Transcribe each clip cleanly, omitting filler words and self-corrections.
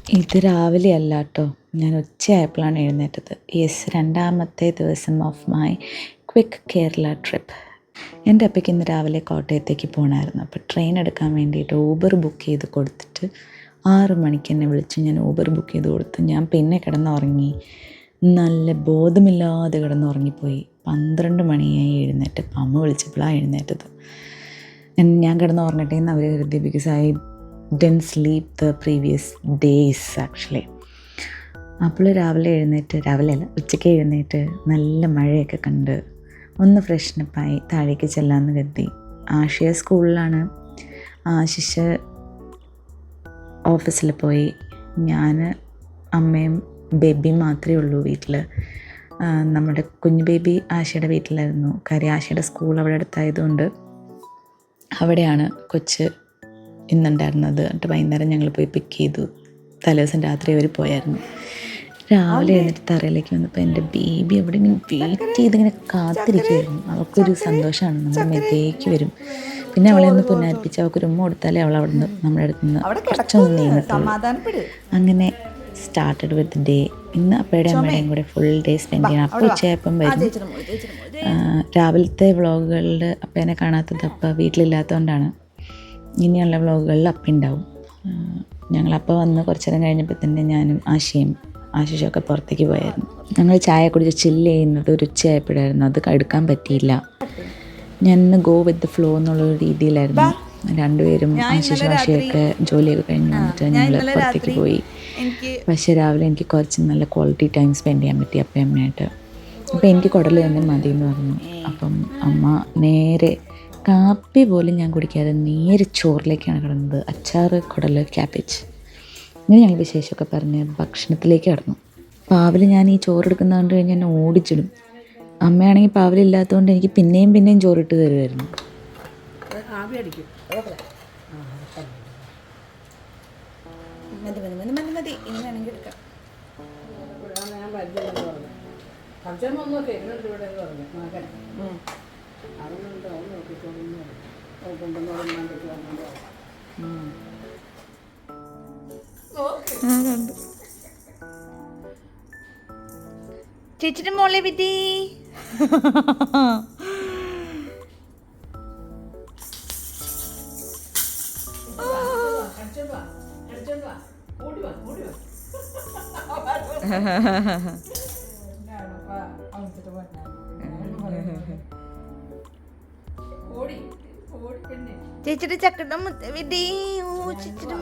ഇത് രാവിലെ അല്ല കേട്ടോ, ഞാൻ ഉച്ചയായപ്പോഴാണ് എഴുന്നേറ്റത്. യെസ്, രണ്ടാമത്തെ ദിവസം of my quick Kerala trip. എൻ്റെ അപ്പയ്ക്ക് ഇന്ന് രാവിലെ കോട്ടയത്തേക്ക് പോകണമായിരുന്നു. അപ്പോൾ ട്രെയിൻ എടുക്കാൻ വേണ്ടിയിട്ട് ഊബർ ബുക്ക് ചെയ്ത് കൊടുത്തിട്ട് 6 മണിക്ക് എന്നെ വിളിച്ച് ഞാൻ ഊബർ ബുക്ക് ചെയ്ത് കൊടുത്തു. ഞാൻ പിന്നെ കിടന്നുറങ്ങി, നല്ല ബോധമില്ലാതെ കിടന്നുറങ്ങിപ്പോയി. 12 മണിയായി എഴുന്നേറ്റ്. അമ്മ വിളിച്ചപ്പോഴാണ് എഴുന്നേറ്റത്. ഞാൻ കിടന്നുറങ്ങട്ടെ എന്ന് അവർ കരുതി, because I didn't sleep the previous days actually. അപ്പോൾ രാവിലെ അല്ല, ഉച്ചയ്ക്ക് എഴുന്നേറ്റ് നല്ല മഴയൊക്കെ കണ്ട് ഒന്ന് ഫ്രഷ്നപ്പായി താഴേക്ക് ചെല്ലാമെന്ന് കരുതി. ആഷിയ സ്കൂളിലാണ്. ആശിഷ് ഓഫീസിൽ പോയി. ഞാൻ അമ്മയും ബേബിയും മാത്രമേ ഉള്ളൂ വീട്ടിൽ. നമ്മുടെ കുഞ്ഞു ബേബി ആശയുടെ വീട്ടിലായിരുന്നു. കാര്യം ആശയുടെ സ്കൂൾ അവിടെ അടുത്തായതുകൊണ്ട് അവിടെയാണ് കൊച്ച് ഇന്നുണ്ടായിരുന്നത്. എന്നിട്ട് വൈകുന്നേരം ഞങ്ങൾ പോയി പിക്ക് ചെയ്തു. തലേദിവസം രാത്രി അവർ പോയായിരുന്നു. രാവിലെ എഴുന്നേറ്റ് തറയിലേക്ക് വന്നപ്പോൾ എൻ്റെ ബേബി അവിടെ ഇങ്ങനെ വെയിറ്റ് ചെയ്തിങ്ങനെ കാത്തിരിക്കുമായിരുന്നു. അവൾക്കൊരു സന്തോഷമാണ്, നമ്മുടെ മെതേക്ക് വരും. പിന്നെ അവളെ ഒന്ന് പുനരിപ്പിച്ച് അവൾക്കൊരു ഉമ്മ കൊടുത്താലേ അവൾ അവിടെ നിന്ന് നമ്മുടെ അടുത്ത് നിന്ന് കുറച്ചൊന്നും നീങ്ങത്തുള്ളൂ. അങ്ങനെ സ്റ്റാർട്ടഡ് വിത്ത് ഡേ. ഇന്ന് അപ്പയുടെ അമ്മയുടെയും കൂടെ ഫുൾ ഡേ സ്പെൻഡ് ചെയ്യണം. അപ്പോൾ ഉച്ചയായപ്പം വരും. രാവിലത്തെ വ്ളോഗുകളിൽ അപ്പേനെ കാണാത്തത് അപ്പം വീട്ടിലില്ലാത്തതുകൊണ്ടാണ്. ഇനിയുള്ള വ്ളോഗുകളിൽ അപ്പം ഉണ്ടാവും. ഞങ്ങളപ്പോൾ വന്ന് കുറച്ച് നേരം കഴിഞ്ഞപ്പോൾ തന്നെ ഞാനും ആശിഷൊക്കെ പുറത്തേക്ക് പോയായിരുന്നു. ഞങ്ങൾ ചായ കുടിച്ച് ചില്ല് ചെയ്യുന്നത് ഒരു ഉച്ചയായപ്പോഴായിരുന്നു. അത് എടുക്കാൻ പറ്റിയില്ല. ഞാൻ ഗോ വിത്ത് ദ ഫ്ലോ എന്നുള്ളൊരു രീതിയിലായിരുന്നു. രണ്ടുപേരും ആശിഷൊക്കെ ജോലിയൊക്കെ കഴിഞ്ഞ് വന്നിട്ട് ഞങ്ങൾ പുറത്തേക്ക് പോയി. പക്ഷേ രാവിലെ എനിക്ക് കുറച്ച് നല്ല ക്വാളിറ്റി ടൈം സ്പെൻഡ് ചെയ്യാൻ പറ്റി അപ്പയമ്മയായിട്ട്. അപ്പോൾ എനിക്ക് കുടൽ തന്നെ മതി എന്ന് പറഞ്ഞു. അപ്പം അമ്മ നേരെ കാപ്പി പോലും ഞാൻ കുടിക്കാതെ നേരെ ചോറിലേക്കാണ് കിടന്നത്. അച്ചാറ്, കുടൽ, ക്യാബേജ്, ഇങ്ങനെ ഞങ്ങൾ വിശേഷമൊക്കെ പറഞ്ഞ് ഭക്ഷണത്തിലേക്ക് കടന്നു. പാവൽ ഞാൻ ഈ ചോറെടുക്കുന്ന കണ്ട് കഴിഞ്ഞാൽ എന്നെ ഓടിച്ചിടും. അമ്മയാണെങ്കിൽ പാവലില്ലാത്തതുകൊണ്ട് എനിക്ക് പിന്നെയും ചോറിട്ട് തരുമായിരുന്നു. ചേച്ചിയുടെ മോളെ വിധി ചേച്ചിയുടെ ചക്കട മുത്ത വിധി. ചേച്ചിയുടെ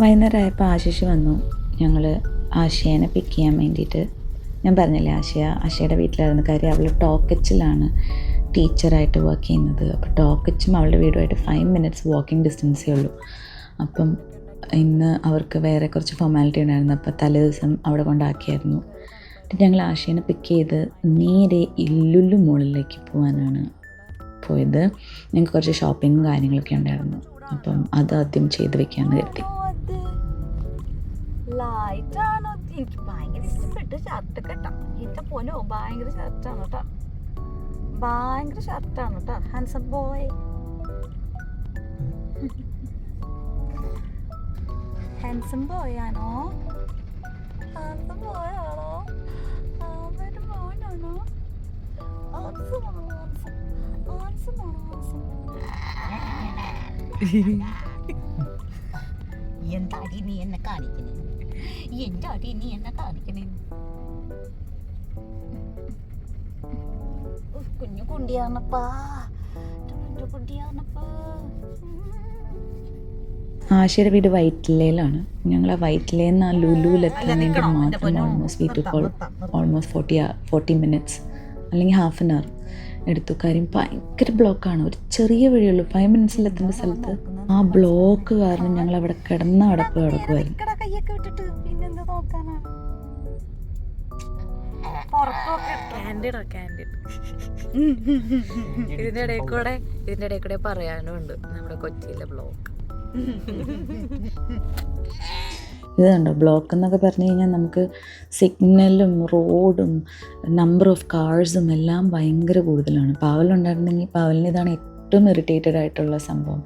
വൈകുന്നേരമായപ്പോൾ ആശിഷ് വന്നു. ഞങ്ങൾ ആശയേനെ പിക്ക് ചെയ്യാൻ വേണ്ടിയിട്ട്, ഞാൻ പറഞ്ഞില്ലേ ആശയുടെ വീട്ടിലായിരുന്നു. കാര്യം അവൾ ടോക്കച്ചിലാണ് ടീച്ചറായിട്ട് വർക്ക് ചെയ്യുന്നത്. അപ്പോൾ ടോക്കച്ചും അവളുടെ വീടുമായിട്ട് 5 minutes വാക്കിംഗ് ഡിസ്റ്റൻസേ ഉള്ളൂ. അപ്പം ഇന്ന് അവർക്ക് വേറെ കുറച്ച് ഫോർമാലിറ്റി ഉണ്ടായിരുന്നു. അപ്പോൾ തലേദിവസം അവിടെ കൊണ്ടാക്കിയായിരുന്നു. ഞങ്ങൾ ആശയേനെ പിക്ക് ചെയ്ത് നേരെ ഇല്ലുല്ലു മോളിലേക്ക് പോകാനാണ് പോയത്. ഞങ്ങൾക്ക് കുറച്ച് ഷോപ്പിങ്ങും കാര്യങ്ങളൊക്കെ ഉണ്ടായിരുന്നു. അപ്പം അത് ആദ്യം ചെയ്ത് വെക്കാമെന്ന് കരുതി. ലൈറ്റാണോ? എനിക്ക് ഭയങ്കര ഇഷ്ടപ്പെട്ടു ഷർട്ട് കേട്ടോ. എൻ്റെ പോലോ ഭയങ്കര ഷർട്ടാണ് കേട്ടോ, ഭയങ്കര ഷർട്ടാണ് കേട്ടോ. ഹാൻസം ബോയ്, ഹാൻസം ബോയ് ആണോ? ഹാൻസം ബോയ് ആണോ? അവരുടെ മോനാണോ? എന്താടി നീ എന്നെ കാണിക്കണേ? എന്റെ അടി നീ എന്നെ കാണിക്കണേ? കുഞ്ഞു കുണ്ടിയാണപ്പാ, കുഞ്ഞു കുണ്ടിയാണപ്പാ. ആശയുടെ വീട് വൈറ്റിലയിലാണ്. ഞങ്ങൾ ആ വൈറ്റിലയിൽ നിന്ന് ആ ലുലുവിലെത്താൻ വേണ്ടി മാത്രം ഓൾമോസ്റ്റ് 40 minutes അല്ലെങ്കിൽ ഹാഫ് ആൻ അവർ എടുത്തു. കാര്യം ഭയങ്കര ബ്ലോക്കാണ്. ഒരു ചെറിയ വഴിയുള്ളൂ. 5 minutes എത്തേണ്ട സ്ഥലത്ത് ആ ബ്ലോക്ക് കാരണം ഞങ്ങൾ അവിടെ കിടക്കുമായിരുന്നു. ഇതിന്റെ ഇടയിൽ കൂടെ പറയാനും ഉണ്ട് നമ്മുടെ കൊച്ചിയിലെ ബ്ലോക്ക്. ഇത് കണ്ടോ, ബ്ലോക്ക് എന്നൊക്കെ പറഞ്ഞു കഴിഞ്ഞാൽ നമുക്ക് സിഗ്നലും റോഡും നമ്പർ ഓഫ് കാഴ്സും എല്ലാം ഭയങ്കര കൂടുതലാണ്. പാവലുണ്ടായിരുന്നെങ്കിൽ പാവലിന് ഇതാണ് ഏറ്റവും ഇറിറ്റേറ്റഡ് ആയിട്ടുള്ള സംഭവം.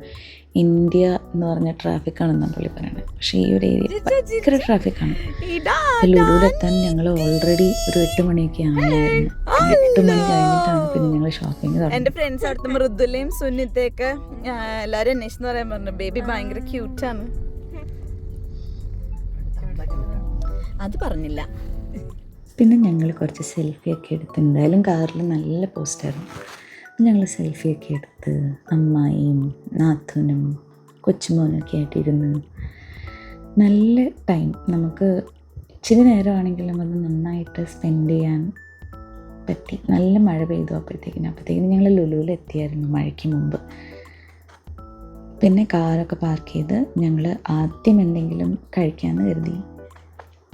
ഇന്ത്യ എന്ന് പറഞ്ഞ ട്രാഫിക്കാണെന്നാണ് പുള്ളി പറയുന്നത്. പക്ഷേ ഈ ഒരു ഏരിയ ഭയങ്കര ട്രാഫിക്കാണ്. ലുലുവിലെത്താൻ ഞങ്ങൾ ഓൾറെഡി ഒരു 8 മണിയൊക്കെ ആയിരുന്നു. 8 മണി കഴിഞ്ഞിട്ടാണ് പിന്നെ ഞങ്ങൾ ഷോപ്പിംഗ് തുടങ്ങി. എൻ്റെ ഫ്രണ്ട്സ് അടുത്ത് മൃദുലയും സുനിതയൊക്കെ എല്ലാവരും അന്വേഷിച്ചെന്ന് പറയാൻ പറഞ്ഞു. ബേബി ഭയങ്കര ക്യൂട്ടാണ്. അത് പറഞ്ഞില്ല. പിന്നെ ഞങ്ങൾ കുറച്ച് സെൽഫിയൊക്കെ എടുത്ത്, എന്തായാലും കാറിൽ നല്ല പോസ്റ്റായിരുന്നു. ഞങ്ങൾ സെൽഫിയൊക്കെ എടുത്ത് അമ്മായിയും നാത്തൂനും കൊച്ചുമോനൊക്കെ ആയിട്ടിരുന്ന് നല്ല ടൈം, നമുക്ക് ഇച്ചിരി നേരമാണെങ്കിലും അത് നന്നായിട്ട് സ്പെൻഡ് ചെയ്യാൻ പറ്റി. നല്ല മഴ പെയ്തു അപ്പോഴത്തേക്കിനും ഞങ്ങൾ ലുലുവിൽ എത്തിയായിരുന്നു മഴയ്ക്ക് മുമ്പ്. പിന്നെ കാറൊക്കെ പാർക്ക് ചെയ്ത് ഞങ്ങൾ ആദ്യം എന്തെങ്കിലും കഴിക്കാമെന്ന് കരുതി.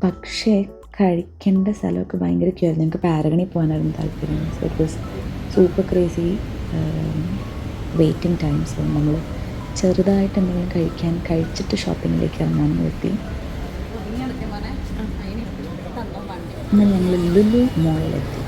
പക്ഷേ കഴിക്കേണ്ട സ്ഥലമൊക്കെ ഭയങ്കര ക്യൂ ആയിരുന്നു. ഞങ്ങൾക്ക് പാരഗണിൽ പോകാനായിരുന്നു താല്പര്യം. So it was super crazy waiting time. So നമ്മൾ ചെറുതായിട്ട് എന്തെങ്കിലും കഴിച്ചിട്ട് ഷോപ്പിങ്ങിലേക്ക് ഇറങ്ങാമെന്ന് കരുതി. എന്നാൽ ഞങ്ങൾ ലുലു മോളിലെത്തി.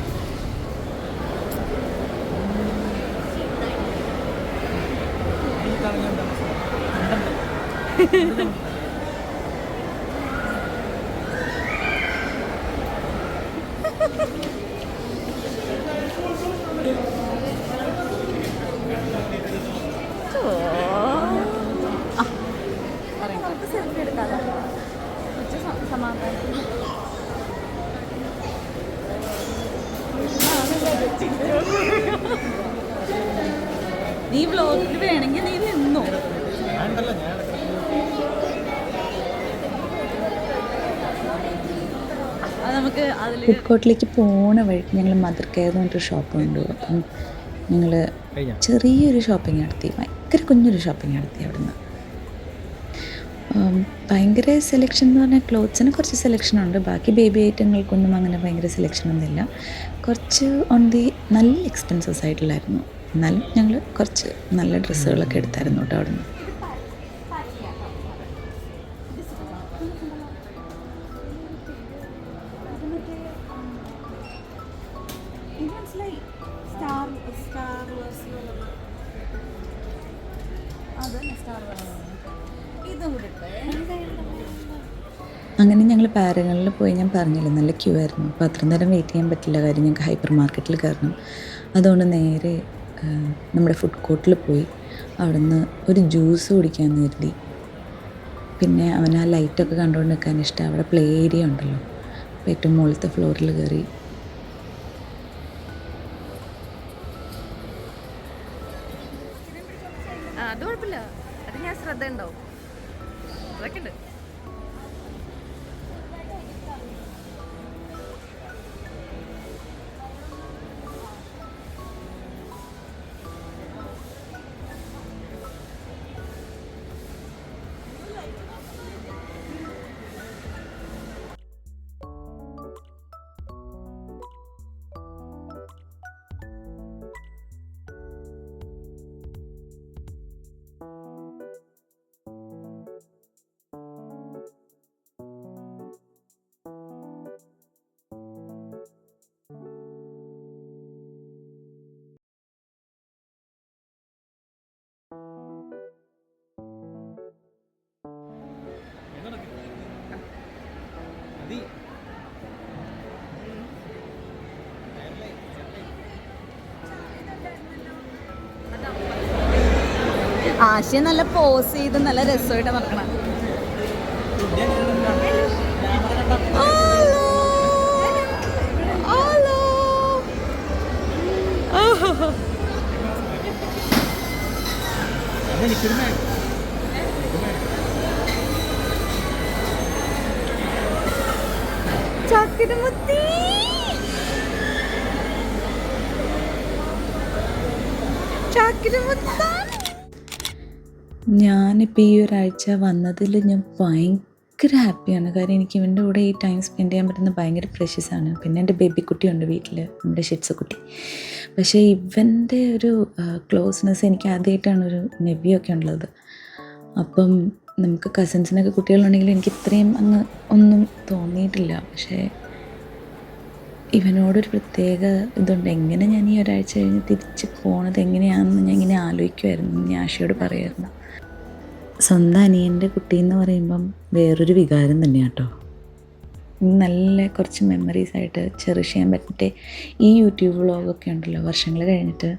നീ വ്ലോഗിൽ വേണമെങ്കിൽ നീ നിന്നോ. നമുക്ക് ഫുഡ് കോർട്ടിലേക്ക് പോണ വഴിക്ക് ഞങ്ങൾ മദർ കെയർ എന്ന് പറഞ്ഞൊരു ഷോപ്പ് കണ്ടു. അപ്പം ഞങ്ങൾ ചെറിയൊരു ഷോപ്പിംഗ് നടത്തി, ഭയങ്കര കുഞ്ഞൊരു ഷോപ്പിംഗ് നടത്തി. അവിടുന്ന് ഭയങ്കര സെലക്ഷൻ എന്ന് പറഞ്ഞാൽ ക്ലോത്ത്സിന് കുറച്ച് സെലക്ഷനുണ്ട്. ബാക്കി ബേബി ഐറ്റങ്ങൾക്കൊന്നും അങ്ങനെ ഭയങ്കര സെലക്ഷനൊന്നുമില്ല. കുറച്ച് ഓൺ ദി നല്ല എക്സ്പെൻസസ് ആയിട്ടുള്ളായിരുന്നു. എന്നാലും ഞങ്ങൾ കുറച്ച് നല്ല ഡ്രസ്സുകളൊക്കെ എടുത്തായിരുന്നു കേട്ടോ അവിടുന്ന്. അങ്ങനെ ഞങ്ങൾ പാരഗണിൽ പോയി. ഞാൻ പറഞ്ഞില്ല, നല്ല ക്യൂ ആയിരുന്നു. അപ്പോൾ അത്ര നേരം വെയിറ്റ് ചെയ്യാൻ പറ്റില്ല, കാര്യം ഞങ്ങൾക്ക് ഹൈപ്പർ മാർക്കറ്റിൽ കയറണം. അതുകൊണ്ട് നേരെ നമ്മുടെ ഫുഡ് കോർട്ടിൽ പോയി അവിടുന്ന് ഒരു ജ്യൂസ് കുടിക്കാമെന്ന് കരുതി. പിന്നെ അവൻ ആ ലൈറ്റൊക്കെ കണ്ടുകൊണ്ട് നിൽക്കാൻ ഇഷ്ടം. അവിടെ പ്ലേ ഏരിയ ഉണ്ടല്ലോ, അപ്പോൾ ഏറ്റവും മുകളിലത്തെ ഫ്ലോറിൽ കയറി. അത് കുഴപ്പമില്ല, അത് ഞാൻ ശ്രദ്ധ ഉണ്ടാവും. അതൊക്കെ ഉണ്ട്. ആശയ നല്ല പോസ് ചെയ്ത് നല്ല രസമായിട്ട് നടക്കണം. ചക്കിരമുത്തി ഞാനിപ്പോൾ ഈ ഒരാഴ്ച വന്നതിൽ ഞാൻ ഭയങ്കര ഹാപ്പിയാണ്. കാര്യം എനിക്ക് ഇവൻ്റെ കൂടെ ഈ ടൈം സ്പെൻഡ് ചെയ്യാൻ പറ്റുന്നത് ഭയങ്കര പ്രഷ്യസാണ്. പിന്നെ എൻ്റെ ബേബിക്കുട്ടിയുണ്ട് വീട്ടിൽ, നമ്മുടെ ഷിറ്റ്സുക്കുട്ടി. പക്ഷേ ഇവൻ്റെ ഒരു ക്ലോസ്നെസ് എനിക്ക് ആദ്യമായിട്ടാണ് ഒരു നെവിയൊക്കെ ഉള്ളത്. അപ്പം നമുക്ക് കസിൻസിനൊക്കെ കുട്ടികളുണ്ടെങ്കിൽ എനിക്ക് ഇത്രയും അങ്ങ് ഒന്നും തോന്നിയിട്ടില്ല. പക്ഷേ ഇവനോടൊരു പ്രത്യേക ഇതുണ്ട്. എങ്ങനെ ഞാൻ ഈ ഒരാഴ്ച കഴിഞ്ഞ് തിരിച്ച് പോണത് എങ്ങനെയാണെന്ന് ഞാൻ ഇങ്ങനെ ആലോചിക്കുമായിരുന്നു. ഞാൻ ആശയോട് പറയുമായിരുന്നു. സ്വന്തം അനിയൻ്റെ കുട്ടി എന്ന് പറയുമ്പം വേറൊരു വികാരം തന്നെയാണ് കേട്ടോ. നല്ല കുറച്ച് മെമ്മറീസായിട്ട് ചെറിഷ് ചെയ്യാൻ പറ്റട്ടെ. ഈ യൂട്യൂബ് വ്ളോഗൊക്കെ ഉണ്ടല്ലോ, വർഷങ്ങൾ കഴിഞ്ഞിട്ട്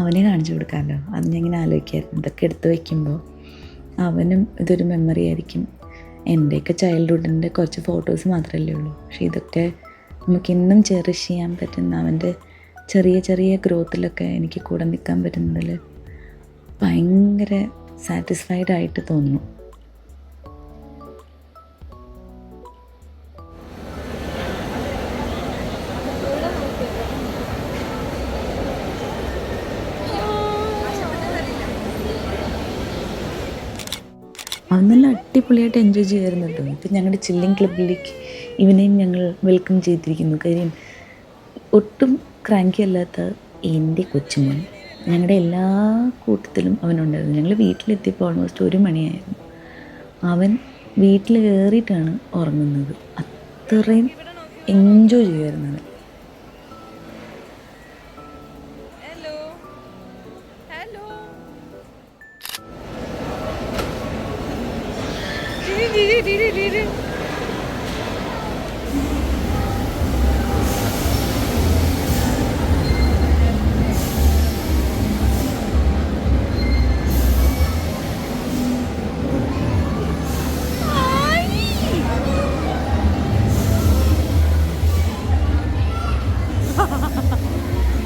അവനെ കാണിച്ചു കൊടുക്കാമല്ലോ. അത് ഞാൻ ഇങ്ങനെ ആലോചിക്കായിരുന്നു. ഇതൊക്കെ എടുത്ത് വയ്ക്കുമ്പോൾ അവനും ഇതൊരു മെമ്മറി ആയിരിക്കും. എൻ്റെയൊക്കെ ചൈൽഡ്ഹുഡിൻ്റെ കുറച്ച് ഫോട്ടോസ് മാത്രമല്ലേ ഉള്ളൂ. പക്ഷേ ഇതൊക്കെ നമുക്കിന്നും ചെറിഷ് ചെയ്യാൻ പറ്റുന്ന, അവൻ്റെ ചെറിയ ചെറിയ ഗ്രോത്തിലൊക്കെ എനിക്ക് കൂടെ നിൽക്കാൻ പറ്റുന്നതിൽ ഭയങ്കര സാറ്റിസ്ഫൈഡ് ആയിട്ട് തോന്നുന്നു. അവൻ നല്ല അടിപൊളിയായിട്ട് എൻജോയ് ചെയ്യുമായിരുന്നു കേട്ടോ. ഇപ്പം ഞങ്ങളുടെ ചില്ലിങ് ക്ലബിലേക്ക് ഇവനെയും ഞങ്ങൾ വെൽക്കം ചെയ്തിരിക്കുന്നു. കാര്യം ഒട്ടും ക്രാങ്കി അല്ലാത്ത എൻ്റെ കൊച്ചുമോൻ ഞങ്ങളുടെ എല്ലാ കൂട്ടത്തിലും അവനുണ്ടായിരുന്നു. ഞങ്ങൾ വീട്ടിലെത്തിയപ്പോൾ ഓൾമോസ്റ്റ് 1 മണിയായിരുന്നു. അവൻ വീട്ടിൽ കയറിയിട്ടാണ് ഉറങ്ങുന്നത്. അത്രയും എൻജോയ് ചെയ്യുമായിരുന്നു അവൻ.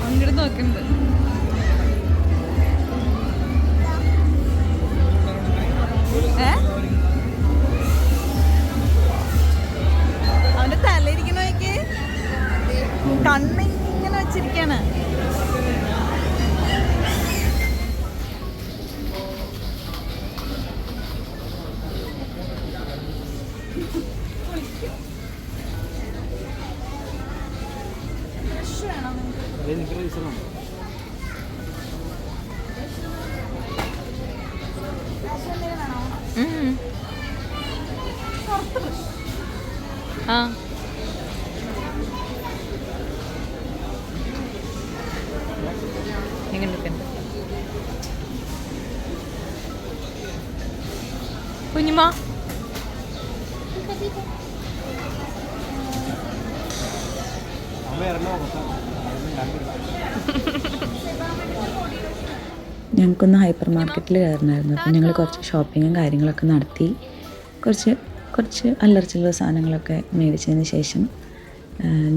അങ്ങോട്ട് നോക്കുന്നുണ്ട്. അവന്റെ തലയിരിക്കണോക്ക് കണ്ണിങ്ങനെ വെച്ചിരിക്കാണ്. ആ കുഞ്ഞുമാ ഞങ്ങൾക്കൊന്ന് ഹൈപ്പർ മാർക്കറ്റിൽ കയറണമായിരുന്നു. അപ്പം ഞങ്ങൾ കുറച്ച് ഷോപ്പിങ്ങും കാര്യങ്ങളൊക്കെ നടത്തി കുറച്ച് അല്ലറച്ചിലുള്ള സാധനങ്ങളൊക്കെ മേടിച്ചതിന് ശേഷം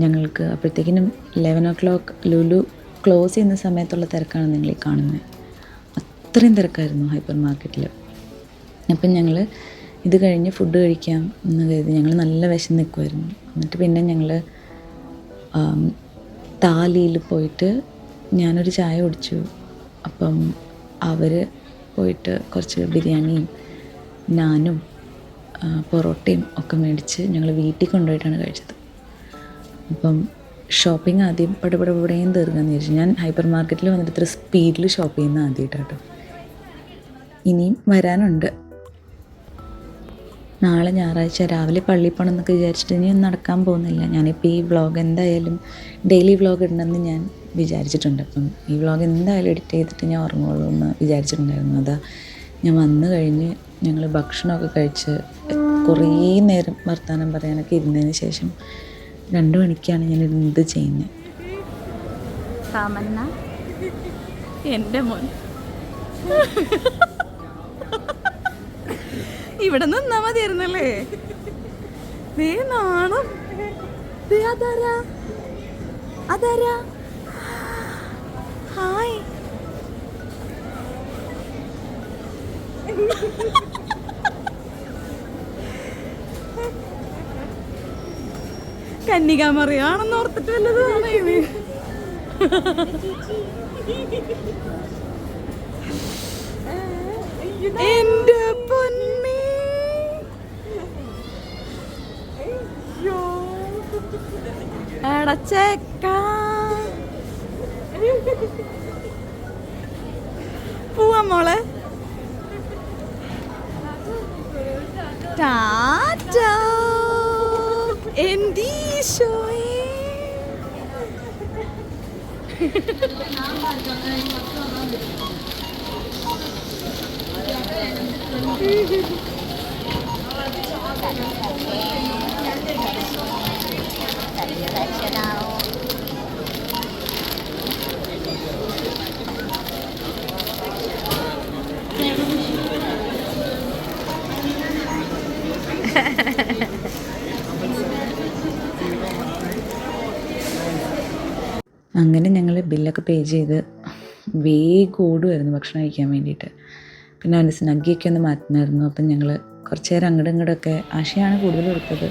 ഞങ്ങൾക്ക് അപ്പോഴത്തേക്കിനും 11 o'clock ലുലു ക്ലോസ് ചെയ്യുന്ന സമയത്തുള്ള തിരക്കാണ് നിങ്ങളീ കാണുന്നത്. അത്രയും തിരക്കായിരുന്നു ഹൈപ്പർ മാർക്കറ്റിൽ. അപ്പം ഞങ്ങൾ ഇത് കഴിഞ്ഞ് ഫുഡ് കഴിക്കാം എന്ന് കരുതി ഞങ്ങൾ നല്ല വിശന്ന് നിൽക്കുമായിരുന്നു. എന്നിട്ട് പിന്നെ ഞങ്ങൾ താലിയിൽ പോയിട്ട് ഞാനൊരു ചായ കുടിച്ചു. അപ്പം അവർ പോയിട്ട് കുറച്ച് ബിരിയാണിയും നാനും പൊറോട്ടയും ഒക്കെ മേടിച്ച് ഞങ്ങൾ വീട്ടിൽ കൊണ്ടുപോയിട്ടാണ് കഴിച്ചത്. അപ്പം ഷോപ്പിംഗ് ആദ്യം പടപടപടയും തീർക്കാമെന്ന് വിചാരിച്ചു. ഞാൻ ഹൈപ്പർ മാർക്കറ്റിൽ വന്നിട്ട് ഇത്ര സ്പീഡിൽ ഷോപ്പ് ചെയ്യുന്ന ആദ്യമായിട്ടാട്ടോ. ഇനിയും വരാനുണ്ട്. നാളെ ഞായറാഴ്ച രാവിലെ പള്ളിയിൽ പോകണം എന്നൊക്കെ വിചാരിച്ചിട്ട് ഇനിയൊന്നും നടക്കാൻ പോകുന്നില്ല. ഞാനിപ്പോൾ ഈ വ്ളോഗ് എന്തായാലും ഡെയിലി വ്ളോഗ് ഇടണമെന്ന് ഞാൻ വിചാരിച്ചിട്ടുണ്ട്. അപ്പം ഈ വ്ളോഗ് എന്തായാലും എഡിറ്റ് ചെയ്തിട്ട് ഞാൻ ഉറങ്ങുള്ളൂ എന്ന് വിചാരിച്ചിട്ടുണ്ടായിരുന്നു. അതാ ഞാൻ വന്നു കഴിഞ്ഞ് ഞങ്ങൾ ഭക്ഷണമൊക്കെ കഴിച്ച് കുറേ നേരം വർത്തമാനം പറയാനൊക്കെ ഇരുന്നതിന് ശേഷം 2 മണിക്കാണ് ഞാൻ ഇത് ചെയ്യുന്നത്. തമന്ന എൻ്റെ മോൻ ഇവിടെ നിന്നാ മതിയായിരുന്നല്ലേ. നീ നാണം. അതാരാ ഹായ്. കന്യകാമറിയാണെന്ന് ഓർത്തിട്ട് വല്ലതാണ് ഇത്. എന്റെ പൊന്നേ, അടച്ചേക്ക പോവാ മോളെ. അങ്ങനെ ഞങ്ങൾ ബില്ലൊക്കെ പേ ചെയ്ത് വേഗം ഓടുമായിരുന്നു ഭക്ഷണം കഴിക്കാൻ വേണ്ടിയിട്ട്. പിന്നെ അവൻ്റെ സ്നഗ്ഗിയൊക്കെ ഒന്ന് മാറ്റണമായിരുന്നു. അപ്പം ഞങ്ങൾ കുറച്ച് നേരം അങ്ങോട്ടും ഇങ്ങോട്ടൊക്കെ ആശയാണ് കൂടുതൽ കൊടുത്തത്.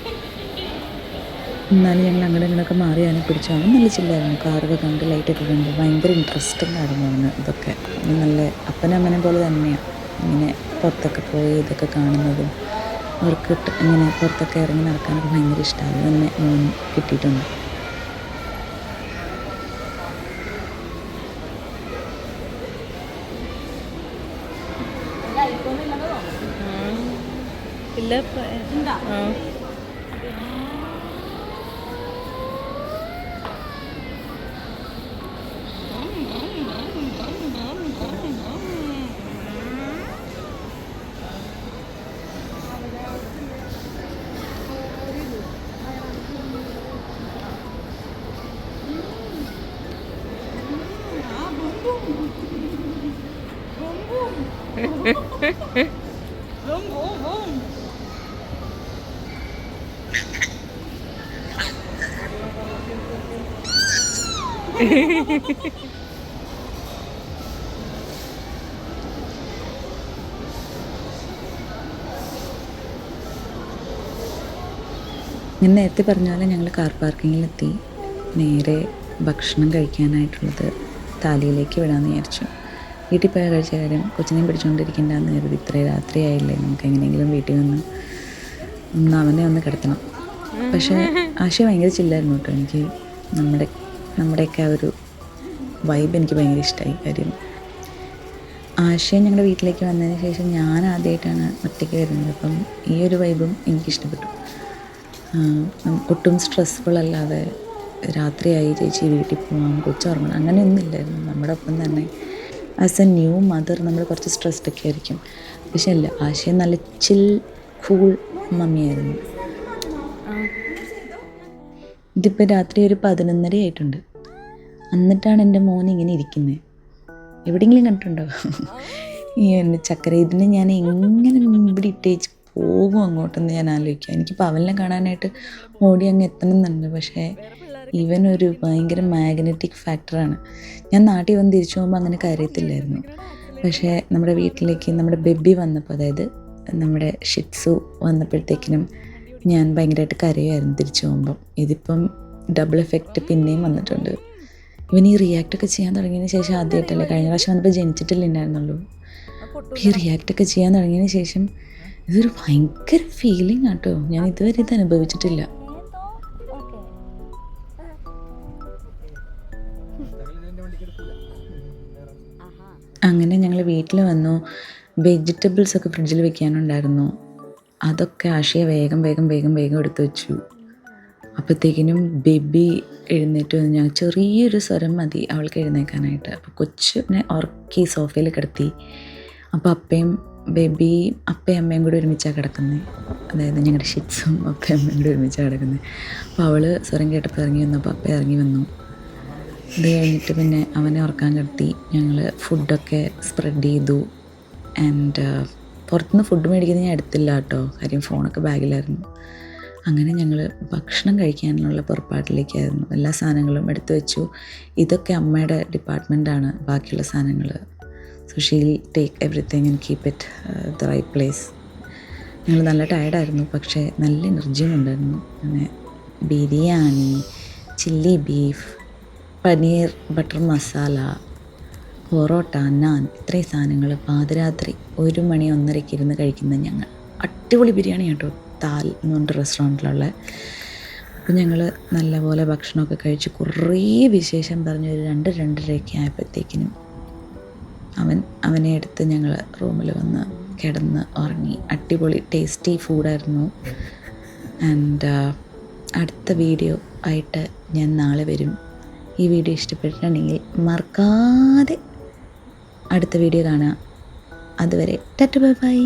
എന്നാലും ഞങ്ങൾ അങ്ങോട്ടും ഇങ്ങോട്ടൊക്കെ മാറി അവനെ പിടിച്ചു. അവൻ നല്ല ചില്ലായിരുന്നു. കാറൊക്കെ കണ്ട് ലൈറ്റൊക്കെ കണ്ട് ഭയങ്കര ഇൻട്രസ്റ്റിംഗ് ആയിരുന്നു അവന് ഇതൊക്കെ. നല്ല അപ്പനും അമ്മനെ പോലെ തന്നെയാണ് ഇങ്ങനെ പുറത്തൊക്കെ പോയി ഇതൊക്കെ കാണുന്നതും അവർക്ക് ഇങ്ങനെ പുറത്തൊക്കെ ഇറങ്ങി നടക്കാനൊക്കെ ഭയങ്കര ഇഷ്ടമാണ്. തന്നെ മോൻ കിട്ടിയിട്ടുണ്ട്. ഇല്ല ഞാൻ നേരത്തെ പറഞ്ഞ പോലെ ഞങ്ങൾ കാർ പാർക്കിങ്ങിലെത്തി. നേരെ ഭക്ഷണം കഴിക്കാനായിട്ടുള്ളത് താലിയിലേക്ക് വിടാമെന്ന് വിചാരിച്ചു. വീട്ടിൽ പോയാൽ കഴിച്ച കാര്യം കൊച്ചിനെയും പിടിച്ചുകൊണ്ടിരിക്കേണ്ടെന്ന് കരുതി. ഇത്രയും രാത്രിയായില്ലേ, നമുക്ക് എങ്ങനെയെങ്കിലും വീട്ടിൽ വന്ന് അവനെ ഒന്ന് കിടത്തണം. പക്ഷേ ആശ ഭയങ്കര ചില്ലായിരുന്നു കേട്ടോ. എനിക്ക് നമ്മുടെയൊക്കെ ആ ഒരു വൈബ് എനിക്ക് ഭയങ്കര ഇഷ്ടമായി. കാര്യം ആശയം ഞങ്ങളുടെ വീട്ടിലേക്ക് വന്നതിന് ശേഷം ഞാൻ ആദ്യമായിട്ടാണ് ഒറ്റയ്ക്ക് വരുന്നത്. അപ്പം ഈ ഒരു വൈബും എനിക്കിഷ്ടപ്പെട്ടു. ഒട്ടും സ്ട്രെസ്ഫുൾ അല്ലാതെ രാത്രിയായി ചേച്ചി വീട്ടിൽ പോകാം, കൊച്ചുറങ്ങണം, അങ്ങനെയൊന്നുമില്ലായിരുന്നു. നമ്മുടെ ഒപ്പം തന്നെ ആസ് എ ന്യൂ മദർ നമ്മൾ കുറച്ച് സ്ട്രെസ്ഡൊക്കെ ആയിരിക്കും. പക്ഷെ അല്ല, ആശയം നല്ല ചിൽ കൂൾ മമ്മിയായിരുന്നു. ഇതിപ്പോൾ രാത്രി ഒരു 11:30 ആയിട്ടുണ്ട്. എന്നിട്ടാണ് എൻ്റെ മോൻ ഇങ്ങനെ ഇരിക്കുന്നത്. എവിടെയെങ്കിലും കണ്ടിട്ടുണ്ടോ ഈ എൻ്റെ ചക്കര? ഇതിനെ ഞാൻ എങ്ങനെ ഇവിടെ ഇട്ടേച്ച് പോകും അങ്ങോട്ടെന്ന് ഞാൻ ആലോചിക്കുക. എനിക്കിപ്പോൾ അവനെ കാണാനായിട്ട് ഓടി അങ്ങ് എത്തണമെന്നുണ്ട്. പക്ഷേ ഇവനൊരു ഭയങ്കര മാഗ്നറ്റിക് ഫാക്ടറാണ്. ഞാൻ നാട്ടിൽ വന്ന് തിരിച്ചു പോകുമ്പോൾ അങ്ങനെ കരയത്തില്ലായിരുന്നു. പക്ഷേ നമ്മുടെ വീട്ടിലേക്ക് നമ്മുടെ ബേബി വന്നപ്പോൾ, അതായത് നമ്മുടെ ഷിറ്റ്സു വന്നപ്പോഴത്തേക്കിനും ഞാൻ ഭയങ്കരമായിട്ട് കരയുമായിരുന്നു തിരിച്ചു പോകുമ്പം. ഇതിപ്പം ഡബിൾ എഫക്റ്റ് പിന്നെയും വന്നിട്ടുണ്ട്. ഇവൻ ഈ റിയാക്റ്റൊക്കെ ചെയ്യാൻ തുടങ്ങിയതിന് ശേഷം ആദ്യമായിട്ടല്ലേ, കഴിഞ്ഞ പ്രാവശ്യം വന്നപ്പോൾ ജനിച്ചിട്ടില്ലായിരുന്നുള്ളൂ. ഈ റിയാക്റ്റൊക്കെ ചെയ്യാൻ തുടങ്ങിയതിന് ശേഷം ഇതൊരു ഭയങ്കര ഫീലിംഗ് ആട്ടോ. ഞാൻ ഇതുവരെ ഇത് അനുഭവിച്ചിട്ടില്ല. അങ്ങനെ ഞങ്ങൾ വീട്ടിൽ വന്നു. വെജിറ്റബിൾസൊക്കെ ഫ്രിഡ്ജിൽ വെക്കാനുണ്ടായിരുന്നു. അതൊക്കെ ആശയെ വേഗം എടുത്തു വെച്ചു. അപ്പോഴത്തേക്കിനും ബേബി എഴുന്നേറ്റ് വന്ന്. ഞാൻ ചെറിയൊരു സ്വരം മതി അവൾക്ക് എഴുന്നേക്കാനായിട്ട്. അപ്പോൾ കൊച്ചിനെ ഉറക്കി സോഫയിൽ കിടത്തി. അപ്പോൾ അപ്പയും അമ്മയും കൂടി ഒരുമിച്ചാണ് കിടക്കുന്നത്. അതായത് ഞങ്ങളുടെ ഷിറ്റ്സും അപ്പയും അമ്മയും കൂടി ഒരുമിച്ചാണ് കിടക്കുന്നത്. അപ്പോൾ അവൾ സ്വരം കേട്ടപ്പോൾ ഇറങ്ങി വന്നു. അപ്പോൾ അപ്പ ഇറങ്ങി വന്നു. അത് കഴിഞ്ഞിട്ട് പിന്നെ അവനെ ഉറക്കാൻ കിടത്തി. ഞങ്ങൾ ഫുഡൊക്കെ സ്പ്രെഡ് ചെയ്തു. ആൻഡ് പുറത്തുനിന്ന് ഫുഡ് മേടിക്കുന്നത് ഞാൻ എടുത്തില്ല കേട്ടോ. കാര്യം ഫോണൊക്കെ ബാഗിലായിരുന്നു. അങ്ങനെ ഞങ്ങൾ ഭക്ഷണം കഴിക്കാനുള്ള പുറപ്പാടിലേക്കായിരുന്നു. എല്ലാ സാധനങ്ങളും എടുത്തു വെച്ചു. ഇതൊക്കെ അമ്മയുടെ ഡിപ്പാർട്ട്മെൻറ്റാണ്, ബാക്കിയുള്ള സാധനങ്ങൾ. So she'll take everything and keep it the right place. ഞങ്ങൾ നല്ല ടയർഡായിരുന്നു, പക്ഷേ നല്ല എനർജിയും ഉണ്ടായിരുന്നു. അങ്ങനെ biryani, chilli beef, paneer butter masala, parotta, naan, ഇത്രയും സാധനങ്ങൾ പാതിരാത്രി 1 മണി 1:30 ഇരുന്ന് കഴിക്കുന്ന ഞങ്ങൾ. അടിപൊളി ബിരിയാണി കേട്ടോ, താൽ എന്ന് പറഞ്ഞിട്ട് റെസ്റ്റോറൻറ്റിലുള്ള. അപ്പോൾ ഞങ്ങൾ നല്ലപോലെ ഭക്ഷണമൊക്കെ കഴിച്ച് കുറേ വിശേഷം പറഞ്ഞ് ഒരു 2-2:30 ആയപ്പോഴത്തേക്കിനും അവനെ എടുത്ത് ഞങ്ങൾ റൂമിൽ വന്ന് കിടന്ന് ഉറങ്ങി. അടിപൊളി ടേസ്റ്റി ഫുഡായിരുന്നു. ആൻഡ് അടുത്ത വീഡിയോ ആയിട്ട് ഞാൻ നാളെ വരും. ഈ വീഡിയോ ഇഷ്ടപ്പെട്ടിട്ടുണ്ടെങ്കിൽ മറക്കാതെ അടുത്ത വീഡിയോ കാണുക. അതുവരെ ടാറ്റ ബൈ ബൈ.